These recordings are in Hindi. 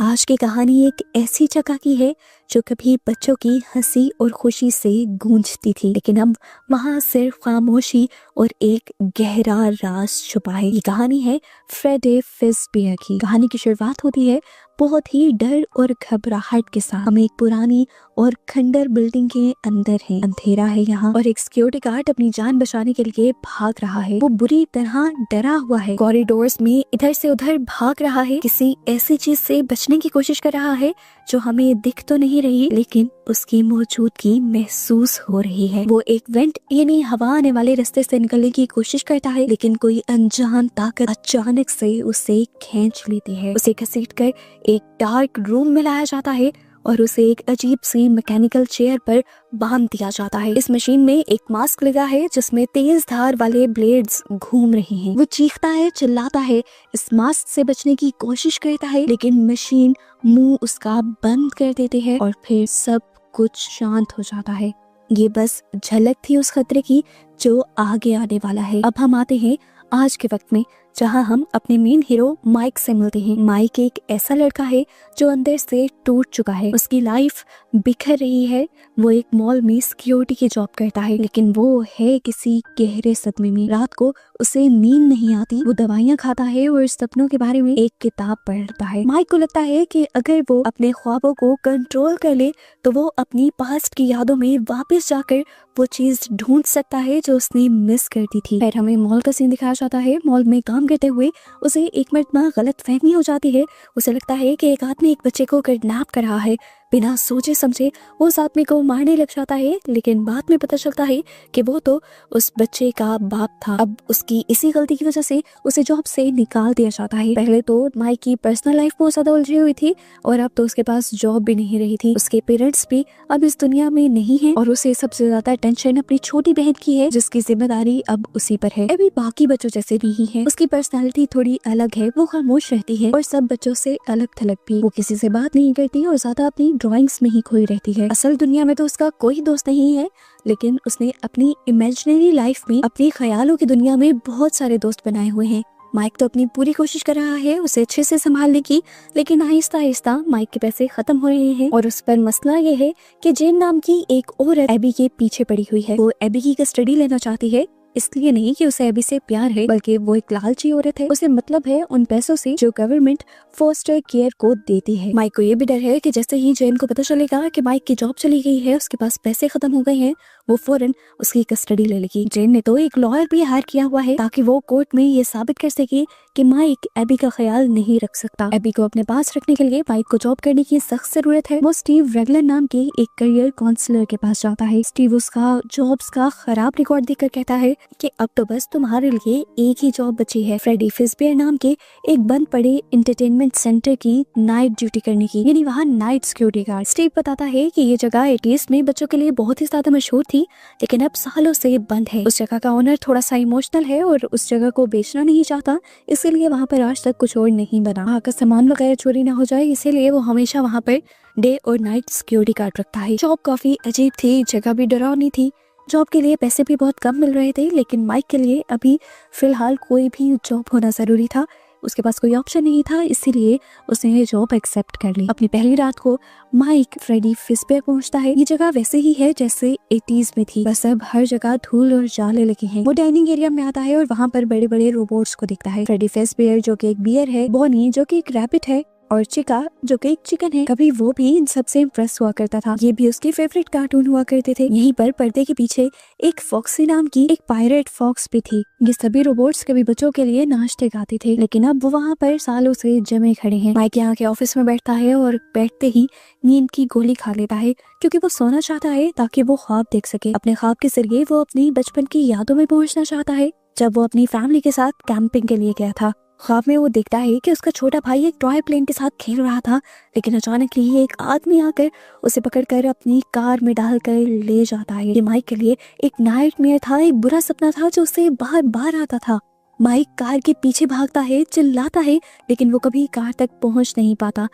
आज की कहानी एक ऐसी जगह की है जो कभी बच्चों की हंसी और खुशी से गूंजती थी, लेकिन अब वहाँ सिर्फ खामोशी और एक गहरा राज छुपा है। ये कहानी है फ्रेडे फिज़बियर की। कहानी की शुरुआत होती है बहुत ही डर और घबराहट के साथ। हम एक पुरानी और खंडर बिल्डिंग के अंदर हैं। अंधेरा है यहाँ और एक सिक्योरिटी गार्ड अपनी जान बचाने के लिए भाग रहा है। वो बुरी तरह डरा हुआ है, कॉरिडोर्स में इधर से उधर भाग रहा है, किसी ऐसी चीज से बचने की कोशिश कर रहा है जो हमें दिख तो नहीं रही लेकिन उसकी मौजूदगी महसूस हो रही है। वो एक वेंट यानी हवा आने वाले रास्ते से निकलने की कोशिश करता है, लेकिन कोई अनजान ताकत अचानक से उसे खींच लेती है। उसे घसीटकर एक डार्क रूम में लाया जाता है और उसे एक अजीब सी मैकेनिकल चेयर पर बांध दिया जाता है। इस मशीन में एक मास्क लगा है जिसमें तेज धार वाले ब्लेड्स घूम रहे हैं। वो चीखता है, चिल्लाता है, इस मास्क से बचने की कोशिश करता है, लेकिन मशीन मुंह उसका बंद कर देती है और फिर सब कुछ शांत हो जाता है। ये बस झलक थी उस खतरे की जो आगे आने वाला है। अब हम आते हैं आज के वक्त में, जहां हम अपने मेन हीरो माइक से मिलते हैं। माइक एक ऐसा लड़का है जो अंदर से टूट चुका है। उसकी लाइफ बिखर रही है। वो एक मॉल में सिक्योरिटी की जॉब करता है, लेकिन वो है किसी गहरे सदमे में। रात को उसे नींद नहीं आती। वो दवाइयाँ खाता है और सपनों के बारे में एक किताब पढ़ता है। माइक को लगता है कि अगर वो अपने ख्वाबों को कंट्रोल कर ले तो वो अपनी पास्ट की यादों में वापस जाकर वो चीज ढूंढ सकता है जो उसने मिस कर दी थी। फिर हमें मॉल का सीन दिखाया जाता है। मॉल में काम करते हुए उसे एक मिनट में गलत फहमी हो जाती है। उसे लगता है कि एक आदमी एक बच्चे को किडनैप कर रहा है। बिना सोचे समझे वो उस आदमी को मारने लग जाता है, लेकिन बाद में पता चलता है कि वो तो उस बच्चे का बाप था। अब उसकी इसी गलती की वजह से उसे जॉब से निकाल दिया जाता है। पहले तो माइक की पर्सनल लाइफ बहुत ज्यादा उलझी हुई थी और अब तो उसके पास जॉब भी नहीं रही थी। उसके पेरेंट्स भी अब इस दुनिया में नहीं है और उसे सबसे ज्यादा टेंशन अपनी छोटी बहन की है, जिसकी जिम्मेदारी अब उसी पर है। अभी बाकी बच्चों जैसे नहीं है। उसकी पर्सनैलिटी थोड़ी अलग है। वो खामोश रहती है और सब बच्चों से अलग थलग भी। वो किसी से बात नहीं करती और ज्यादा अपनी ड्राइंग्स में ही खोई रहती है। असल दुनिया में तो उसका कोई दोस्त नहीं है, लेकिन उसने अपनी इमेजिनरी लाइफ में, अपने ख्यालों की दुनिया में बहुत सारे दोस्त बनाए हुए हैं। माइक तो अपनी पूरी कोशिश कर रहा है उसे अच्छे से संभालने की, लेकिन आहिस्ता आहिस्ता माइक के पैसे खत्म हो रहे हैं और उस पर मसला ये है कि जेन नाम की एक औरत एबी के पीछे पड़ी हुई है। वो एबी की कस्टडी लेना चाहती है, इसलिए नहीं कि उसे एबी से प्यार है, बल्कि वो एक लालची औरत है। उसे मतलब है उन पैसों से जो गवर्नमेंट फोस्टर केयर को देती है। माइक को ये भी डर है कि जैसे ही जेन को पता चलेगा कि माइक की जॉब चली गई है, उसके पास पैसे खत्म हो गए हैं, वो फौरन उसकी कस्टडी ले लेगी। जेन ने तो एक लॉयर भी हायर किया हुआ है ताकि वो कोर्ट में ये साबित कर सके कि माइक एबी का ख्याल नहीं रख सकता। एबी को अपने पास रखने के लिए माइक को जॉब करने की सख्त जरूरत है। वो स्टीव रेगलर नाम के एक करियर काउंसलर के पास जाता है। स्टीव उसका जॉब्स का खराब रिकॉर्ड देखकर कहता है कि अब तो बस तुम्हारे लिए एक ही जॉब बची है, फ्रेडी फिज़बियर नाम के एक बंद पड़े एंटरटेनमेंट सेंटर की नाइट ड्यूटी करने की, यानी वहाँ नाइट सिक्योरिटी गार्ड। स्टीव बताता है कि ये जगह 80s में बच्चों के लिए बहुत ही ज्यादा मशहूर थी, लेकिन अब सालों से बंद है। उस जगह का ओनर थोड़ा सा इमोशनल है और उस जगह को बेचना नहीं चाहता, इसीलिए वहाँ पर आज तक कुछ और नहीं बना। वहाँ का सामान वगैरह चोरी ना हो जाए, इसीलिए वो हमेशा वहाँ पर डे और नाइट सिक्योरिटी गार्ड रखता है। जॉब काफी अजीब थी, जगह भी डरावनी थी, जॉब के लिए पैसे भी बहुत कम मिल रहे थे, लेकिन माइक के लिए अभी फिलहाल कोई भी जॉब होना जरूरी था। उसके पास कोई ऑप्शन नहीं था, इसीलिए उसने ये जॉब एक्सेप्ट कर ली। अपनी पहली रात को माइक फ्रेडी फिज़बियर पहुंचता है। ये जगह वैसे ही है जैसे 80s में थी, बस अब हर जगह धूल और जाले लगे हैं। वो डाइनिंग एरिया में आता है और वहाँ पर बड़े बड़े रोबोट्स को देखता है। फ्रेडी फिज़बियर जो कि एक बियर है, बॉनी जो कि एक रैबिट है और चिका जो कि एक चिकन है, कभी वो भी इन सबसे इम्प्रेस हुआ करता था। ये भी उसके फेवरेट कार्टून हुआ करते थे। यहीं पर पर्दे के पीछे एक फॉक्सी नाम की एक पायरेट फॉक्स भी थी। ये सभी रोबोट्स कभी बच्चों के लिए नाश्ते गाते थे, लेकिन अब वो वहाँ पर सालों से जमे खड़े हैं। माइक यहाँ के ऑफिस में बैठता है और बैठते ही नींद की गोली खा लेता है, क्योंकि वो सोना चाहता है ताकि वो ख्वाब देख सके। अपने ख्वाब के जरिए वो अपनी बचपन की यादों में पहुंचना चाहता है, जब वो अपनी फैमिली के साथ कैंपिंग के लिए गया था। ख्वाब में वो देखता है कि उसका छोटा भाई एक टॉय प्लेन के साथ खेल रहा था, लेकिन अचानक ही एक आदमी आकर उसे पकड़कर अपनी कार में डालकर ले जाता है। ये माइक के लिए एक नाइटमेयर था, एक बुरा सपना था जो उसे बार बार आता था। माइक कार के पीछे भागता है, चिल्लाता है, लेकिन वो कभी कार तक पहुंच नहीं पाता।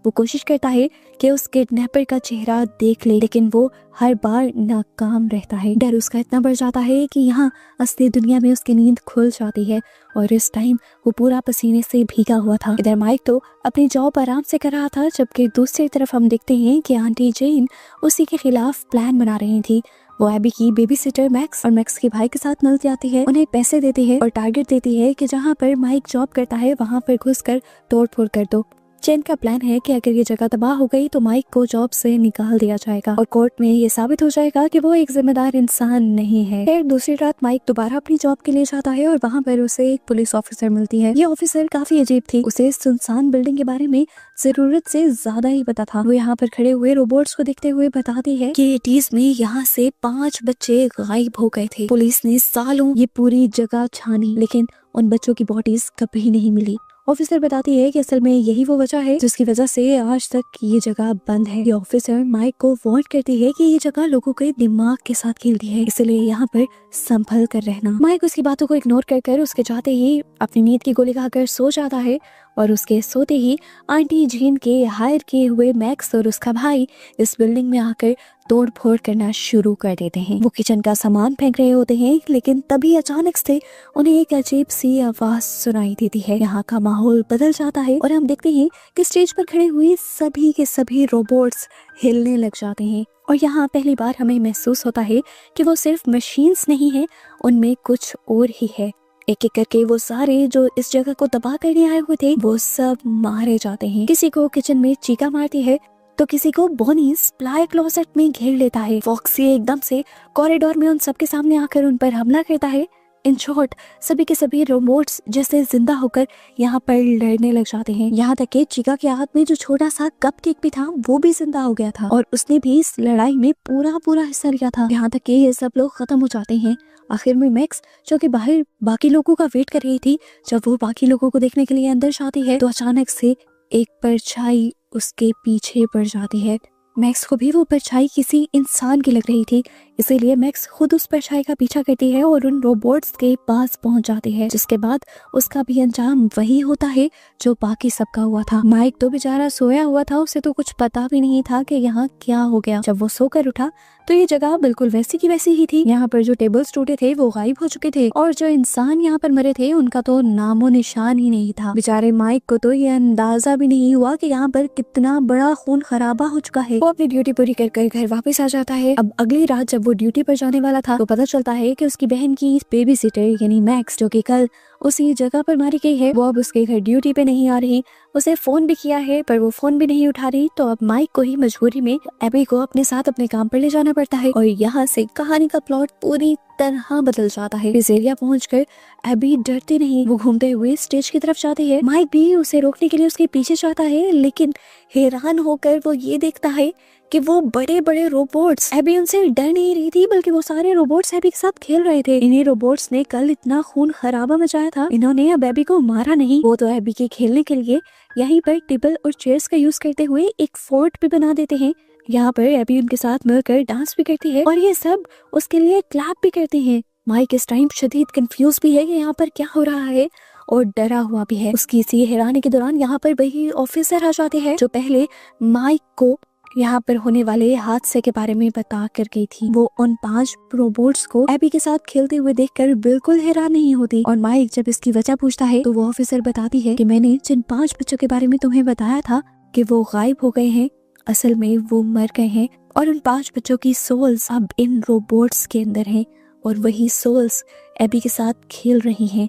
वो कोशिश करता है कि उस किडनैपर का चेहरा देख ले, लेकिन वो हर बार नाकाम रहता है। डर उसका इतना बढ़ जाता है कि यहाँ असली दुनिया में उसकी नींद खुल जाती है और इस टाइम वो पूरा पसीने से भीगा हुआ था। इधर माइक तो अपनी जॉब आराम से कर रहा था, जबकि दूसरी तरफ हम देखते हैं कि आंटी जेन उसी के खिलाफ प्लान बना रही थी। वो एबी की बेबी सिटर मैक्स और मैक्स के भाई के साथ मिल जाती है, उन्हें पैसे देती है और टारगेट देती है कि जहाँ पर माइक जॉब करता है वहाँ पर घुसकर तोड़फोड़ कर दो। जेन का प्लान है कि अगर ये जगह तबाह हो गई तो माइक को जॉब से निकाल दिया जाएगा और कोर्ट में ये साबित हो जाएगा कि वो एक जिम्मेदार इंसान नहीं है। फिर दूसरी रात माइक दोबारा अपनी जॉब के लिए जाता है और वहाँ पर उसे एक पुलिस ऑफिसर मिलती है। ये ऑफिसर काफी अजीब थी, उसे सुनसान बिल्डिंग के बारे में जरूरत से ज्यादा ही पता था। वो यहाँ पर खड़े हुए रोबोट्स को देखते हुए बताती है कि 80s में यहाँ से 5 बच्चे गायब हो गए थे। पुलिस ने सालों ये पूरी जगह छानी, लेकिन उन बच्चों की बॉडीज कभी नहीं मिली। ऑफिसर बताती है कि असल में यही वो वजह है जिसकी वजह से आज तक ये जगह बंद है। ये ऑफिसर माइक को वार्न करती है कि ये जगह लोगों के दिमाग के साथ खेलती है, इसलिए यहाँ पर संभल कर रहना। माइक उसकी बातों को इग्नोर कर उसके जाते ही अपनी नींद की गोली खाकर सो जाता है और उसके सोते ही आंटी जेन के हायर किए हुए मैक्स और उसका भाई इस बिल्डिंग में आकर तोड़ फोड़ करना शुरू कर देते हैं। वो किचन का सामान फेंक रहे होते हैं, लेकिन तभी अचानक से उन्हें एक अजीब सी आवाज सुनाई देती है। यहाँ का माहौल बदल जाता है और हम देखते हैं कि स्टेज पर खड़े हुए सभी के सभी रोबोट्स हिलने लग जाते हैं और यहाँ पहली बार हमें महसूस होता है कि वो सिर्फ मशीन्स नहीं है, उनमें कुछ और ही है। एक एक करके वो सारे जो इस जगह को तबाह करने आए हुए थे वो सब मारे जाते हैं। किसी को किचन में चीका मारती है तो किसी को बॉनी स्प्लाई क्लोसेट में घेर लेता है। फॉक्सी एकदम से कॉरिडोर में उन सबके सामने आकर उन पर हमला करता है। इन शॉर्ट सभी के सभी रोबोट्स जैसे जिंदा होकर यहाँ पर लड़ने लग जाते हैं। यहाँ तक कि चिका के हाथ में जो छोटा सा कपकेक भी था वो भी जिंदा हो गया था और उसने भी इस लड़ाई में पूरा हिस्सा लिया था। यहाँ तक कि ये सब लोग खत्म हो जाते हैं। आखिर में मैक्स जो कि बाहर बाकी लोगों का वेट कर रही थी, जब वो बाकी लोगों को देखने के लिए अंदर जाती है तो अचानक से एक परछाई उसके पीछे पड़ जाती है। मैक्स को भी वो परछाई किसी इंसान की लग रही थी, इसीलिए मैक्स खुद उस परछाई का पीछा करती है और उन रोबोट्स के पास पहुंच जाती है, जिसके बाद उसका भी अंजाम वही होता है जो बाकी सबका हुआ था। माइक तो बेचारा सोया हुआ था, उसे तो कुछ पता भी नहीं था कि यहाँ क्या हो गया। जब वो सोकर उठा तो ये जगह बिल्कुल वैसी की वैसी ही थी। यहाँ पर जो टेबल्स टूटे थे वो गायब हो चुके थे और जो इंसान यहाँ पर मरे थे उनका तो नामो निशान ही नहीं था। बेचारे माइक को तो ये अंदाजा भी नहीं हुआ कि यहाँ पर कितना बड़ा खून खराबा हो चुका है। वो अपनी ड्यूटी पूरी कर घर वापस आ जाता है। अब अगली रात जब वो ड्यूटी पर जाने वाला था तो पता चलता है कि उसकी बहन की बेबी सिटर यानी मैक्स, जो कि कल उसी जगह पर मारी गई है, वो अब उसके घर ड्यूटी पे नहीं आ रही। उसे फोन भी किया है पर वो फोन भी नहीं उठा रही, तो अब माइक को ही मजबूरी में एबी को अपने साथ अपने काम पर ले जाना पड़ता है और यहाँ से कहानी का प्लॉट पूरी तरह बदल जाता है। इस एरिया पहुंचकर एबी डरती नहीं, वो घूमते हुए स्टेज की तरफ जाती है। माइक भी उसे रोकने के लिए उसके पीछे जाता है, लेकिन हैरान होकर वो ये देखता है कि वो बड़े बड़े रोबोट्स, एबी उनसे डर नहीं रही थी बल्कि वो सारे रोबोट्स एबी के साथ खेल रहे थे। इन्हीं रोबोट्स ने कल इतना खून खराबा मचाया था, इन्होंने अब एबी को मारा नहीं। वो तो एबी के खेलने के लिए यहीं पर टेबल और चेयर्स का यूज करते हुए एक फोर्ट भी बना देते हैं। यहाँ पर एबी उनके साथ मिलकर डांस भी करती है और ये सब उसके लिए क्लैप भी करते हैं। माइक इस टाइम शदीद कंफ्यूज भी है कि यहाँ पर क्या हो रहा है और डरा हुआ भी है। उसकी इसी हैरानी के दौरान यहाँ पर वही ऑफिसर आ जाते हैं जो पहले माइक को यहाँ पर होने वाले हादसे के बारे में बता कर गई थी। वो उन 5 रोबोट्स को एबी के साथ खेलते हुए देखकर बिल्कुल हैरान नहीं होती और माइक जब इसकी वजह पूछता है तो वो ऑफिसर बताती है कि मैंने जिन 5 बच्चों के बारे में तुम्हें बताया था कि वो गायब हो गए हैं, असल में वो मर गए हैं और उन 5 बच्चों की सोल्स अब इन रोबोट्स के अंदर हैं और वही सोल्स एबी के साथ खेल रही हैं।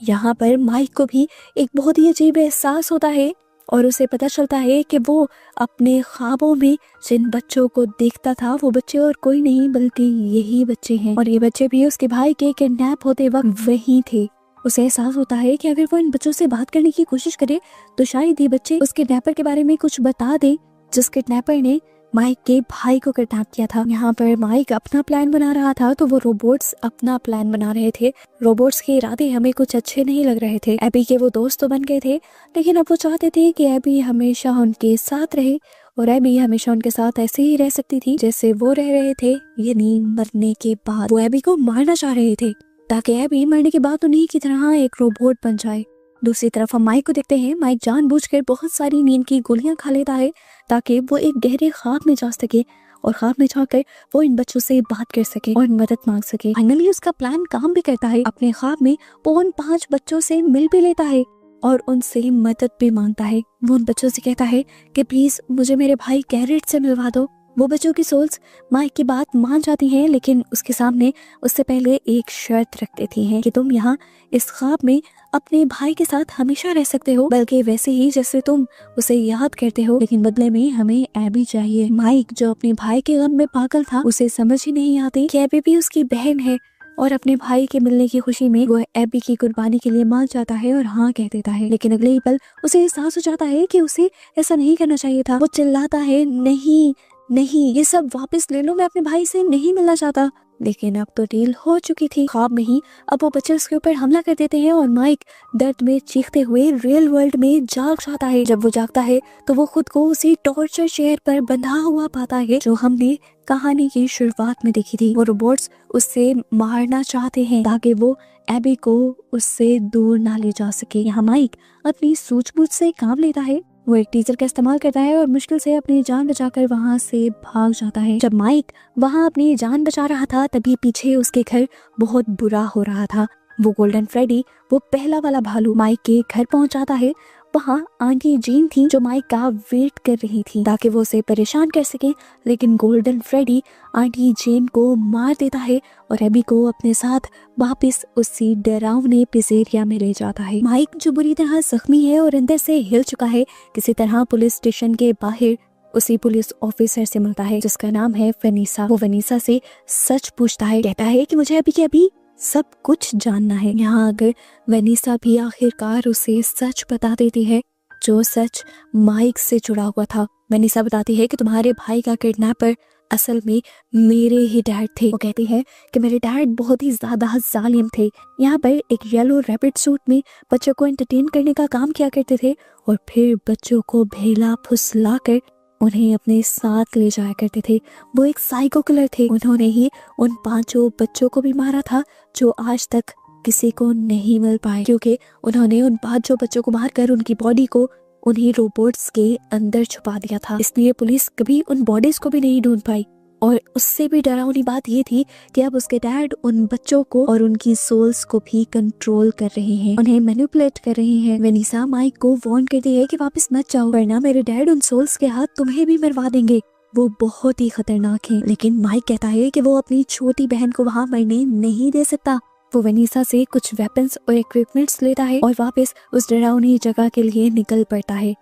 यहाँ पर माइक को भी एक बहुत ही अजीब एहसास होता है और उसे पता चलता है कि वो अपने ख्वाबों में जिन बच्चों को देखता था वो बच्चे और कोई नहीं बल्कि यही बच्चे हैं और ये बच्चे भी उसके भाई के किडनैप होते वक्त वही थे। उसे एहसास होता है कि अगर वो इन बच्चों से बात करने की कोशिश करे तो शायद ये बच्चे उस किडनैपर के बारे में कुछ बता दे जिस किडनैपर ने माइक के भाई को किडनैप किया था। यहाँ पर माइक अपना प्लान बना रहा था तो वो रोबोट्स अपना प्लान बना रहे थे। रोबोट्स के इरादे हमें कुछ अच्छे नहीं लग रहे थे। एबी के वो दोस्त तो बन गए थे, लेकिन अब वो चाहते थे कि एबी हमेशा उनके साथ रहे और एबी हमेशा उनके साथ ऐसे ही रह सकती थी जैसे वो रह रहे थे, यानी मरने के बाद। वो एबी को मारना चाह रहे थे ताकि एबी मरने के बाद उन्हीं की तरह एक रोबोट बन जाए। दूसरी तरफ हम माइक को देखते हैं। माइक जानबूझकर बहुत सारी नींद की गोलियां खा लेता है ताकि वो एक गहरे ख्वाब में जा सके और ख्वाब में जाकर वो इन बच्चों से बात कर सके और मदद मांग सके। फाइनली उसका प्लान काम भी करता है। अपने ख्वाब में वो उन 5 बच्चों से मिल भी लेता है और उनसे मदद भी मांगता है। वो उन बच्चों से कहता है कि प्लीज मुझे मेरे भाई गैरेट से मिलवा दो। वो बच्चों की सोल्स माइक की बात मान जाती हैं, लेकिन उसके सामने उससे पहले एक शर्त रख देती हैं कि तुम यहाँ इस ख्वाब में अपने भाई के साथ हमेशा रह सकते हो, बल्कि वैसे ही जैसे तुम उसे याद करते हो, लेकिन बदले में हमें एबी चाहिए। माइक जो अपने भाई के गम में पागल था, उसे समझ ही नहीं आती कि एबी भी उसकी बहन है और अपने भाई के मिलने की खुशी में वो एबी की कुर्बानी के लिए मान जाता है और हाँ कह देता है। लेकिन अगले ही पल उसे एहसास हो जाता है कि उसे ऐसा नहीं करना चाहिए था। वो चिल्लाता है, नहीं नहीं, ये सब वापस ले लो, मैं अपने भाई से नहीं मिलना चाहता। लेकिन अब तो डील हो चुकी थी। ख्वाब में ही अब वो बच्चे उसके ऊपर हमला कर देते हैं और माइक दर्द में चीखते हुए रियल वर्ल्ड में जाग जाता है। जब वो जागता है तो वो खुद को उसी टॉर्चर चेयर पर बंधा हुआ पाता है जो हमने कहानी की शुरुआत में देखी थी। वो रोबोट्स उससे मारना चाहते हैं ताकि वो एबी को उससे दूर ना ले जा सके। यहाँ माइक अपनी सूझबूझ से काम लेता है। वो एक टीजर का इस्तेमाल करता है और मुश्किल से अपनी जान बचाकर वहाँ से भाग जाता है। जब माइक वहाँ अपनी जान बचा रहा था तभी पीछे उसके घर बहुत बुरा हो रहा था। वो गोल्डन फ्रेडी, वो पहला वाला भालू माइक के घर पहुंच जाता है। वहाँ आंटी जीन थी जो माइक का वेट कर रही थी ताकि वो उसे परेशान कर सके, लेकिन गोल्डन फ्रेडी आंटी जीन को मार देता है और एबी को अपने साथ वापस उसी डरावने पिज़ेरिया में ले जाता है। माइक जो बुरी तरह जख्मी है और अंदर से हिल चुका है, किसी तरह पुलिस स्टेशन के बाहर उसी पुलिस ऑफिसर से मिलता है जिसका नाम है वेनिसा। वो वेनिसा से सच पूछता है, कहता है कि मुझे अभी के अभी सब कुछ जानना है। यहाँ अगर वेनिसा भी आखिरकार उसे सच बता देती है, जो सच माइक से जुड़ा हुआ था। वेनिसा बताती है कि तुम्हारे भाई का किडनैपर असल में मेरे ही डैड थे। वो कहती है कि मेरे डैड बहुत ही ज्यादा जालिम थे। यहाँ पर एक येलो रैबिट सूट में बच्चों को एंटरटेन करने का काम किया करते थे और फिर बच्चों को भेला फुसला कर उन्हें अपने साथ ले जाया करते थे। वो एक साइको किलर थे। उन्होंने ही उन 5 बच्चों को भी मारा था जो आज तक किसी को नहीं मिल पाए, क्योंकि उन्होंने उन 5 बच्चों को मारकर उनकी बॉडी को उन्हीं रोबोट्स के अंदर छुपा दिया था। इसलिए पुलिस कभी उन बॉडीज को भी नहीं ढूंढ पाई। और उससे भी डरावनी बात ये थी कि अब उसके डैड उन बच्चों को और उनकी सोल्स को भी कंट्रोल कर रहे हैं, उन्हें मैनिपुलेट कर रहे हैं। वेनिसा माइक को वार्न करती है कि वापस मत जाओ, वरना मेरे डैड उन सोल्स के हाथ तुम्हें भी मरवा देंगे। वो बहुत ही खतरनाक है। लेकिन माइक कहता है कि वो अपनी छोटी बहन को वहाँ मरने नहीं दे सकता। वो वेनिसा से कुछ वेपन्स और इक्विपमेंट्स लेता है और वापस उस डरावनी जगह के लिए निकल पड़ता है।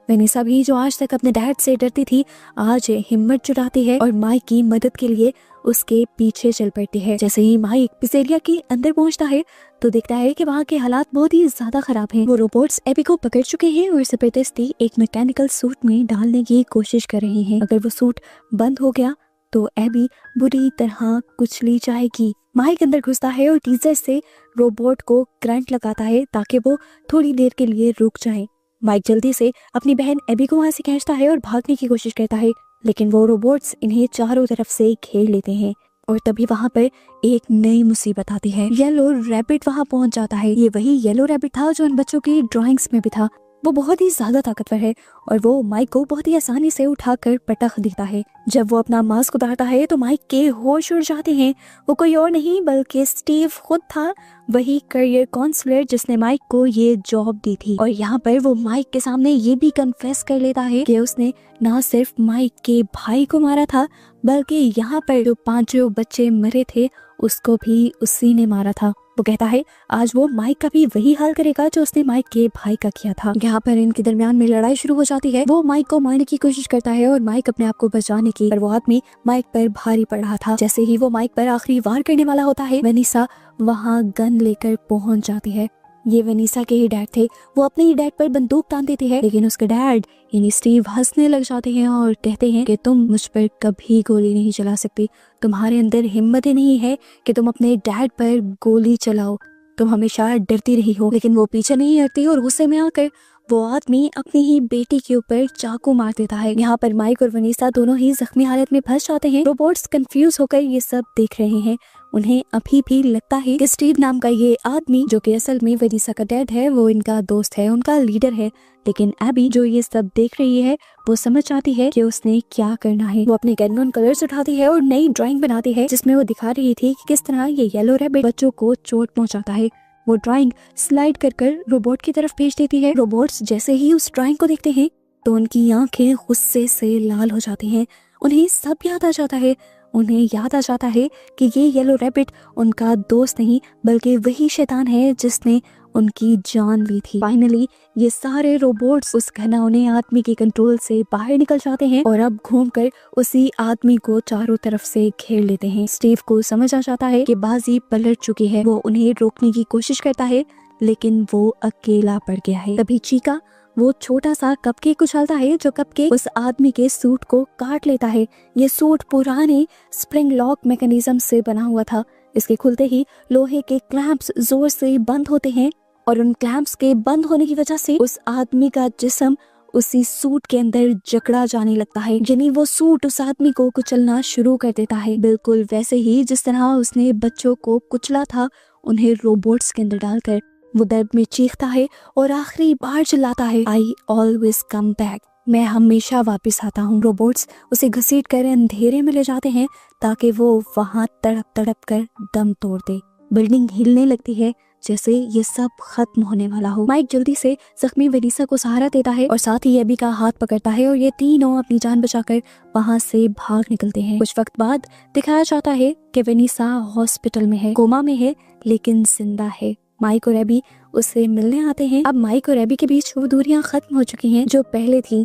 वेनिसा भी जो आज तक अपने डैड से डरती थी, आज हिम्मत जुटाती है और माइक की मदद के लिए उसके पीछे चल पड़ती है। जैसे ही माइक पिज़ेरिया के अंदर पहुंचता है तो देखता है कि वहाँ के हालात बहुत ही ज्यादा खराब हैं। वो रोबोट्स एबी को पकड़ चुके हैं और जबरदस्ती एक मैकेनिकल सूट में डालने की कोशिश कर रहे हैं। अगर वो सूट बंद हो गया तो एबी बुरी तरह कुचली जाएगी। माइक अंदर घुसता है और टीजर से रोबोट को करंट लगाता है ताकि वो थोड़ी देर के लिए रुक जाए। माइक जल्दी से अपनी बहन एबी को वहां से खींचता है और भागने की कोशिश करता है, लेकिन वो रोबोट्स इन्हें चारों तरफ से घेर लेते हैं। और तभी वहां पर एक नई मुसीबत आती है। येलो रैबिट वहां पहुंच जाता है। ये वही येलो रैबिट था जो उन बच्चों की ड्राइंग्स में भी था। वो बहुत ही ज्यादा ताकतवर है और वो माइक को बहुत ही आसानी से उठाकर पटक देता है। जब वो अपना मास्क उतारता है तो माइक के होश उड़ जाते हैं। वो कोई और नहीं बल्कि स्टीव खुद था, वही करियर काउंसलर जिसने माइक को ये जॉब दी थी। और यहाँ पर वो माइक के सामने ये भी कन्फेस कर लेता है कि उसने ना सिर्फ माइक के भाई को मारा था, बल्कि यहाँ पर जो 5 बच्चे मरे थे उसको भी उसी ने मारा था। वो कहता है आज वो माइक का भी वही हाल करेगा जो उसने माइक के भाई का किया था। यहाँ पर इनके दरमियान में लड़ाई शुरू हो जाती है। वो माइक को मारने की कोशिश करता है और माइक अपने आप को बचाने की, पर वो आदमी माइक पर भारी पड़ रहा था। जैसे ही वो माइक पर आखिरी वार करने वाला होता है, वेनिसा वहाँ गन लेकर पहुंच जाती है। ये वेनिसा के ही डैड थे। वो अपने ही डैड पर बंदूक तान देती है, लेकिन उसके डैड यानी स्टीव हंसने लग जाते हैं और कहते हैं कि तुम मुझ पर कभी गोली नहीं चला सकती। तुम्हारे अंदर हिम्मत ही नहीं है कि तुम अपने डैड पर गोली चलाओ। तुम हमेशा डरती रही हो। लेकिन वो पीछे नहीं हटती और गुस्से में आकर वो आदमी अपनी ही बेटी के ऊपर चाकू मार देता है। यहाँ पर माइक और वेनिसा दोनों ही जख्मी हालत में फंस जाते हैं। रोबोट्स कंफ्यूज होकर ये सब देख रहे हैं। उन्हें अभी भी लगता है कि स्टीव नाम का ये आदमी, जो कि असल में वेनिसा का डैड है, वो इनका दोस्त है, उनका लीडर है। लेकिन एबी जो ये सब देख रही है वो समझ जाती है कि उसने क्या करना है। वो अपने कैनन कलर्स उठाती है और नई ड्राइंग बनाती है जिसमें वो दिखा रही थी कि किस तरह ये येलो रैबिट बच्चों को चोट पहुंचाता है। वो ड्राइंग स्लाइड कर रोबोट की तरफ भेज देती है। रोबोट्स जैसे ही उस ड्राइंग को देखते हैं तो उनकी आंखें गुस्से से लाल हो जाती हैं। उन्हें सब याद आ जाता है। उन्हें याद आ जाता है कि ये येलो रैबिट उनका दोस्त नहीं बल्कि वही शैतान है जिसने उनकी जान ली थी। फाइनली ये सारे रोबोट्स उस घिनौने आदमी के कंट्रोल से बाहर निकल जाते हैं और अब घूमकर उसी आदमी को चारों तरफ से घेर लेते हैं। स्टीव को समझ आ जाता है कि बाजी पलट चुकी है। वो उन्हें रोकने की कोशिश करता है लेकिन वो अकेला पड़ गया है। तभी चीका वो छोटा सा कपकेक उछालता है जो कपकेक उस आदमी के सूट को काट लेता है। ये सूट पुराने स्प्रिंग लॉक मैकेनिज्म से बना हुआ था। इसके खुलते ही लोहे के क्लैंप्स जोर से बंद होते हैं और उन क्लैंप्स के बंद होने की वजह से उस आदमी का जिस्म उसी सूट के अंदर जकड़ा जाने लगता है। यानी वो सूट उस आदमी को कुचलना शुरू कर देता है, बिल्कुल वैसे ही जिस तरह उसने बच्चों को कुचला था, उन्हें रोबोट्स के अंदर डालकर। वो दर्द में चीखता है और आखिरी बार चिल्लाता है, आई ऑलवेज कम बैक, मैं हमेशा वापस आता हूँ। रोबोट्स उसे घसीट कर अंधेरे में ले जाते हैं ताकि वो वहाँ तड़प तड़प कर दम तोड़ दे। बिल्डिंग हिलने लगती है जैसे ये सब खत्म होने वाला हो। माइक जल्दी से जख्मी वेनिसा को सहारा देता है और साथ ही एबी का हाथ पकड़ता है और ये तीनों अपनी जान बचाकर वहाँ से भाग निकलते हैं। कुछ वक्त बाद दिखाया जाता है कि वेनिसा हॉस्पिटल में है, कोमा में है लेकिन जिंदा है। माइक और एबी उससे मिलने आते हैं। अब माइक और एबी के बीच वो दूरियां खत्म हो चुकी हैं जो पहले थी।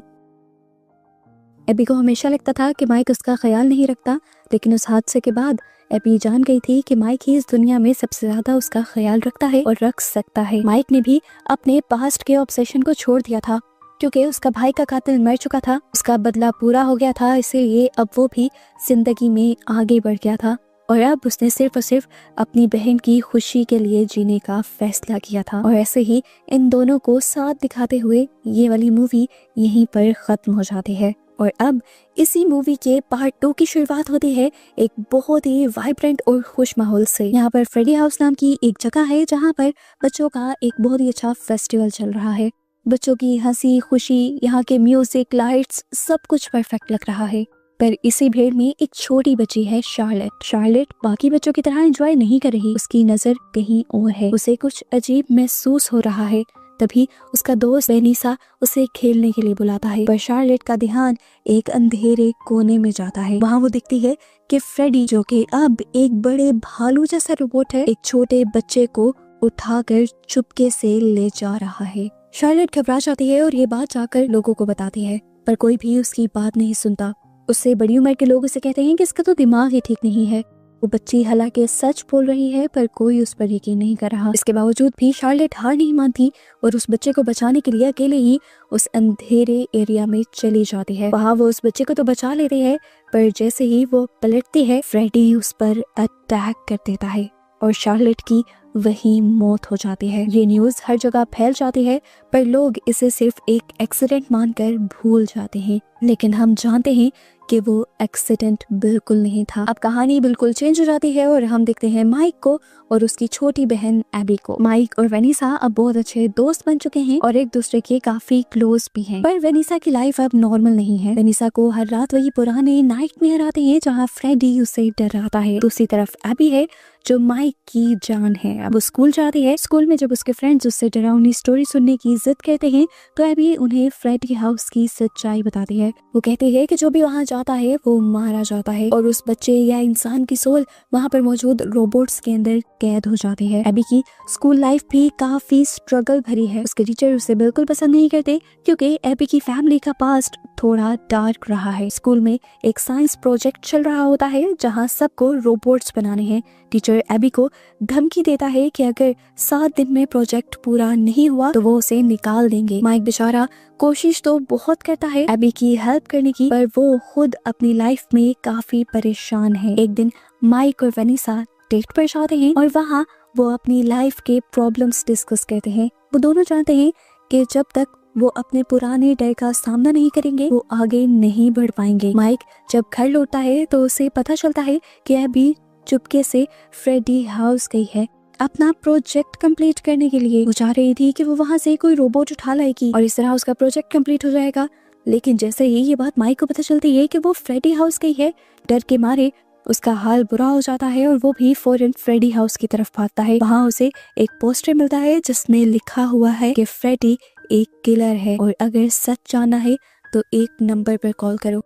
एबी को हमेशा लगता था कि माइक उसका ख्याल नहीं रखता, लेकिन उस हादसे के बाद एबी जान गई थी कि माइक ही इस दुनिया में सबसे ज्यादा उसका ख्याल रखता है और रख सकता है। माइक ने भी अपने पास्ट के ऑब्सेशन को छोड़ दिया था क्योंकि उसका भाई का कातिल मर चुका था, उसका बदला पूरा हो गया था, इसलिए अब वो भी जिंदगी में आगे बढ़ गया था और अब उसने सिर्फ और सिर्फ अपनी बहन की खुशी के लिए जीने का फैसला किया था। और ऐसे ही इन दोनों को साथ दिखाते हुए ये वाली मूवी यहीं पर खत्म हो जाती है और अब इसी मूवी के पार्ट 2 की शुरुआत होती है एक बहुत ही वाइब्रेंट और खुश माहौल से। यहाँ पर फ्रेडी हाउस नाम की एक जगह है जहाँ पर बच्चों का एक बहुत ही अच्छा फेस्टिवल चल रहा है। बच्चों की हंसी खुशी, यहाँ के म्यूजिक, लाइट्स, सब कुछ परफेक्ट लग रहा है। पर इसी भीड़ में एक छोटी बच्ची है शार्लेट। शार्लेट बाकी बच्चों की तरह एंजॉय नहीं कर रही, उसकी नजर कहीं और है। उसे कुछ अजीब महसूस हो रहा है। तभी उसका दोस्त वेनिसा उसे खेलने के लिए बुलाता है, पर शार्लेट का ध्यान एक अंधेरे कोने में जाता है। वहाँ वो दिखती है कि फ्रेडी, जो कि अब एक बड़े भालू जैसा रोबोट है, एक छोटे बच्चे को उठाकर चुपके से ले जा रहा है। शार्लेट घबरा जाती है और ये बात जाकर लोगों को बताती है, पर कोई भी उसकी बात नहीं सुनता। उससे बड़ी उम्र के लोग उसे कहते हैं कि इसका तो दिमाग ही ठीक नहीं है। वो बच्ची हालांकि सच बोल रही है पर कोई उस पर यकीन नहीं कर रहा। इसके बावजूद भी शार्लेट हार नहीं मानती और उस बच्चे को बचाने के लिए अकेले ही उस अंधेरे एरिया में चली जाती है। वहाँ वो उस बच्चे को तो बचा लेती है, पर जैसे ही वो पलटती है फ्रेडी उस पर अटैक कर देता है और शार्लेट की वही मौत हो जाती है। ये न्यूज़ हर जगह फैल जाती है पर लोग इसे सिर्फ एक एक्सीडेंट मानकर भूल जाते हैं, लेकिन हम जानते हैं कि वो एक्सीडेंट बिल्कुल नहीं था। अब कहानी बिल्कुल चेंज हो जाती है और हम देखते हैं माइक को और उसकी छोटी बहन एबी को। माइक और वेनिसा अब बहुत अच्छे दोस्त बन चुके हैं और एक दूसरे के काफी क्लोज भी हैं। पर वेनिसा की लाइफ अब नॉर्मल नहीं है। वेनिसा को हर रात वही पुराने नाइटमेयर आते हैं जहाँ फ्रेडी उसे डराता है। दूसरी तरफ एबी है जो माइक की जान है। अब वो स्कूल जाती है। स्कूल में जब उसके फ्रेंड्स उससे डरावनी स्टोरी सुनने की जिद करते हैं तो एबी उन्हें फ्रेडी हाउस की सच्चाई बताती है। वो कहती है कि जो भी वहाँ जाता है वो मारा जाता है और उस बच्चे या इंसान की सोल वहाँ पर मौजूद रोबोट्स के अंदर कैद हो जाती है। एबी की स्कूल लाइफ भी काफी स्ट्रगल भरी है। उसके टीचर उसे बिल्कुल पसंद नहीं करते क्योंकि एबी की फैमिली का पास्ट थोड़ा डार्क रहा है। स्कूल में एक साइंस प्रोजेक्ट चल रहा होता है जहाँ सबको रोबोट्स बनाने हैं। टीचर एबी को धमकी देता है कि अगर 7 दिन में प्रोजेक्ट पूरा नहीं हुआ तो वो उसे निकाल देंगे। माइक बेचारा कोशिश तो बहुत करता है एबी की हेल्प करने की, पर वो खुद अपनी लाइफ में काफी परेशान है। एक दिन माइक और वेनिसा डेट पर जाते हैं और वहाँ वो अपनी लाइफ के प्रॉब्लम्स डिस्कस करते हैं। वो दोनों जानते हैं कि जब तक वो अपने पुराने डर का सामना नहीं करेंगे वो आगे नहीं बढ़ पाएंगे। माइक जब घर लौटता है तो उसे पता चलता है कि एबी चुपके से फ्रेडी हाउस गई है अपना प्रोजेक्ट कंप्लीट करने के लिए। वो चाह रही थी कि वो वहाँ से कोई रोबोट उठा लाएगी और इस तरह उसका प्रोजेक्ट कंप्लीट हो जाएगा। लेकिन जैसे ही ये बात माइक को पता चलती है कि वो फ्रेडी हाउस गई है, डर के मारे उसका हाल बुरा हो जाता है और वो भी फौरन फ्रेडी हाउस की तरफ भागता है। वहाँ उसे एक पोस्टर मिलता है जिसमें लिखा हुआ है कि फ्रेडी एक किलर है और अगर सच जानना है तो 1 नंबर पर कॉल करो।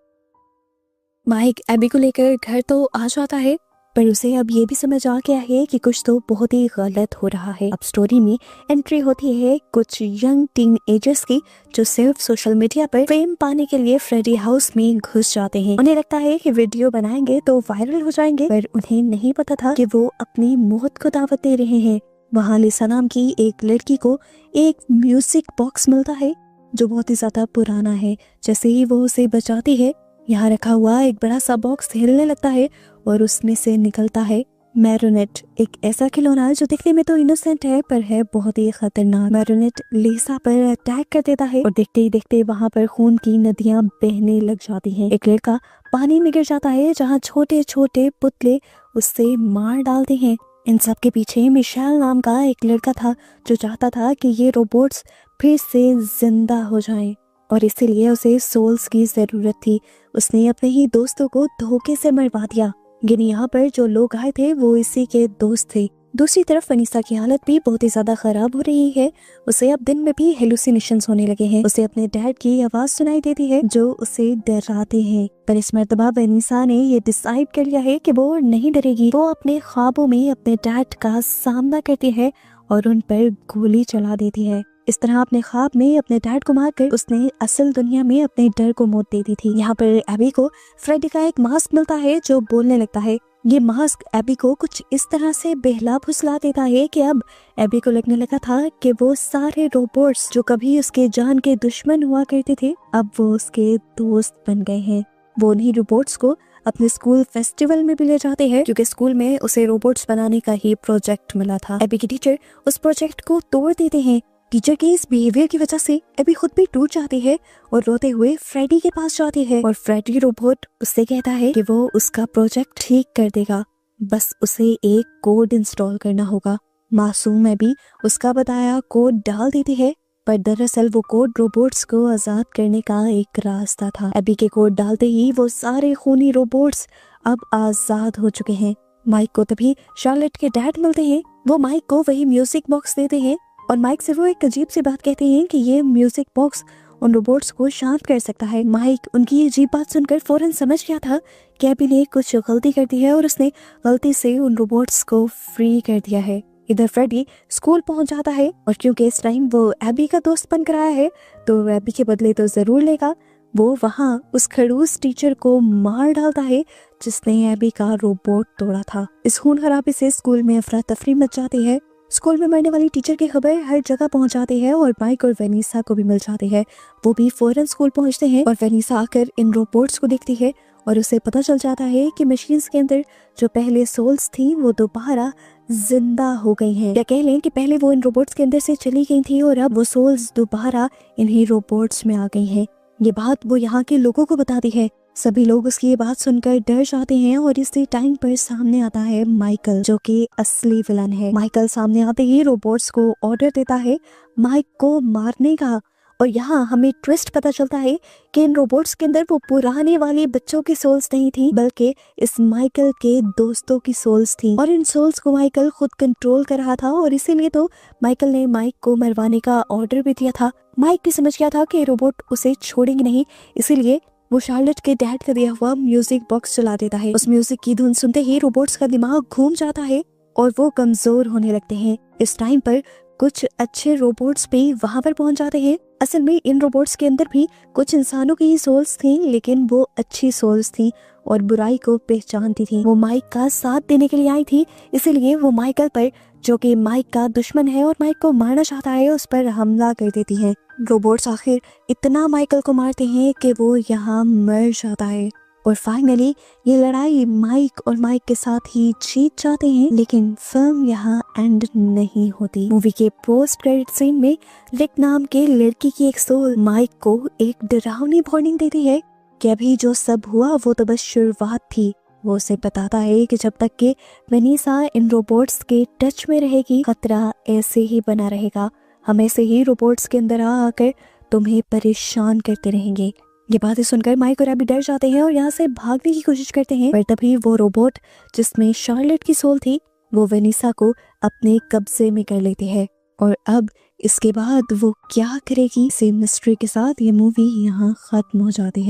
माइक एबी को लेकर घर तो आ जाता है, पर उसे अब ये भी समझ आ गया है कि कुछ तो बहुत ही गलत हो रहा है। अब स्टोरी में एंट्री होती है कुछ यंग टीन एजर्स की, जो सिर्फ सोशल मीडिया पर फेम पाने के लिए फ्रेडी हाउस में घुस जाते हैं। उन्हें लगता है कि वीडियो बनाएंगे तो वायरल हो जाएंगे, पर उन्हें नहीं पता था कि वो अपनी मौत को दावत दे रहे हैं। वहाँ लिसा नाम की एक लड़की को एक म्यूजिक बॉक्स मिलता है जो बहुत ही ज्यादा पुराना है। जैसे ही वो उसे बचाती है, यहाँ रखा हुआ एक बड़ा सा बॉक्स हिलने लगता है और उसमें से निकलता है मैरोनेट, एक ऐसा खिलौना जो दिखने में तो इनोसेंट है पर है बहुत ही खतरनाक। मैरोनेट लिसा पर अटैक कर देता है और देखते ही देखते वहाँ पर खून की नदियां बहने लग जाती हैं। एक लड़का पानी में गिर जाता है जहाँ छोटे छोटे पुतले उससे मार डालते हैं। इन सब के पीछे मिशेल नाम का एक लड़का था जो चाहता था कि ये रोबोट्स फिर से जिंदा हो जाएं और इसीलिए उसे सोल्स की जरूरत थी। उसने अपने ही दोस्तों को धोखे से मरवा दिया, लेकिन यहाँ पर जो लोग आए थे वो इसी के दोस्त थे। दूसरी तरफ वनीसा की हालत भी बहुत ही ज्यादा खराब हो रही है। उसे अब दिन में भी हेलुसिनेशंस होने लगे हैं। उसे अपने डैड की आवाज सुनाई देती है जो उसे डराते हैं, पर इस मर्तबा वनीसा ने ये डिसाइड कर लिया है कि वो नहीं डरेगी। वो अपने ख्वाबों में अपने डैड का सामना करती है और उन पर गोली चला देती है। इस तरह अपने ख्वाब में अपने डैड को मारकर उसने असल दुनिया में अपने डर को मौत दे दी थी। यहाँ पर एबी को फ्रेडी का एक मास्क मिलता है जो बोलने लगता है। ये मास्क एबी को कुछ इस तरह से बहला फुसला देता है कि अब एबी को लगने लगा था कि वो सारे रोबोट्स जो कभी उसके जान के दुश्मन हुआ करते थे, अब वो उसके दोस्त बन गए हैं। वो उन्हीं रोबोट्स को अपने स्कूल फेस्टिवल में भी ले जाते हैं, क्योंकि स्कूल में उसे रोबोट्स बनाने का ही प्रोजेक्ट मिला था। एबी की टीचर उस प्रोजेक्ट को तोड़ देते हैं। टीचर के इस बिहेवियर की वजह से एबी खुद भी टूट जाती है और रोते हुए फ्रेडी के पास जाती है और फ्रेडी रोबोट उससे कहता है कि वो उसका प्रोजेक्ट ठीक कर देगा, बस उसे एक कोड इंस्टॉल करना होगा। मासूम एबी उसका बताया कोड डाल देती है, पर दरअसल वो कोड रोबोट्स को आजाद करने का एक रास्ता था। एबी के कोड डालते ही वो सारे खूनी रोबोट्स अब आजाद हो चुके हैं। माइक को तभी शार्लेट के डैड मिलते हैं। वो माइक को वही म्यूजिक बॉक्स देते हैं और माइक से वो एक अजीब सी बात कहते हैं कि ये म्यूजिक बॉक्स उन रोबोट्स को शांत कर सकता है। माइक उनकी ये अजीब बात सुनकर फौरन समझ गया था कि एबी ने कुछ गलती कर दी है और उसने गलती से उन रोबोट्स को फ्री कर दिया है। इधर फ्रेडी स्कूल पहुंच जाता है और क्योंकि इस टाइम वो एबी का दोस्त बनकर आया है तो एबी के बदले तो जरूर लेगा। वो वहाँ उस खड़ूस टीचर को मार डालता है जिसने एबी का रोबोट तोड़ा था। इस खून खराबे से स्कूल में अफरा तफरी मच जाती है। स्कूल में मरने वाली टीचर की खबर हर जगह पहुंच जाती है और माइक और वेनिसा को भी मिल जाती है। वो भी फौरन स्कूल पहुंचते हैं और वेनिसा आकर इन रोबोट्स को देखती है और उसे पता चल जाता है कि मशीन्स के अंदर जो पहले सोल्स थी वो दोबारा जिंदा हो गई हैं। या कह लें कि पहले वो इन रोबोट्स के अंदर से चली गई थी और अब वो सोल्स दोबारा इन्हीं रोबोट्स में आ गई हैं। ये बात वो यहाँ के लोगों को बताती है। सभी लोग उसकी ये बात सुनकर डर जाते हैं और इसी टाइम पर सामने आता है माइकल, जो कि असली विलन है। माइकल सामने आते ही रोबोट्स को ऑर्डर देता है माइक को मारने का और यहाँ हमें ट्विस्ट पता चलता है कि इन रोबोट्स के अंदर वो पुराने वाले बच्चों की सोल्स नहीं थी, बल्कि इस माइकल के दोस्तों की सोल्स थी और इन सोल्स को माइकल खुद कंट्रोल कर रहा था और इसीलिए तो माइकल ने माइक को मरवाने का ऑर्डर भी दिया था। माइक भी समझ गया था कि रोबोट उसे छोड़ेंगे नहीं, इसीलिए वो शार्लेट के डैड का दिया हुआ म्यूजिक बॉक्स चला देता है। उस म्यूजिक की धुन सुनते ही रोबोट्स का दिमाग घूम जाता है और वो कमजोर होने लगते हैं। इस टाइम पर कुछ अच्छे रोबोट्स भी वहां पर पहुंच जाते हैं। असल में इन रोबोट्स के अंदर भी कुछ इंसानों की ही सोल्स थी, लेकिन वो अच्छी सोल्स थी और बुराई को पहचानती थी। वो माइक का साथ देने के लिए आई थी, इसीलिए वो माइकल पर, जो कि माइक का दुश्मन है और माइक को मारना चाहता है, उस पर हमला कर देती है। रोबोट्स आखिर इतना माइकल को मारते हैं कि वो यहाँ मर जाता है और फाइनली ये लड़ाई माइक और माइक के साथ ही जीत जाते हैं। लेकिन फिल्म यहाँ एंड नहीं होती। मूवी के पोस्ट क्रेडिट सीन में रिक नाम के लड़की की एक सोल माइक को एक डरावनी वार्निंग देती है कि अभी जो सब हुआ वो तो बस शुरुआत थी वो उसे बताता है कि जब तक कि वेनिसा इन रोबोट्स के टच में रहेगी खतरा ऐसे ही बना रहेगा, हम ऐसे ही रोबोट्स के अंदर आकर तुम्हें परेशान करते रहेंगे। ये बातें सुनकर माइक और एबी डर जाते हैं और यहाँ से भागने की कोशिश करते हैं, पर तभी वो रोबोट जिसमें शार्लेट की सोल थी वो वेनिसा को अपने कब्जे में कर लेती है। और अब इसके बाद वो क्या करेगी, सेम मिस्ट्री के साथ ये मूवी यहाँ खत्म हो जाती है।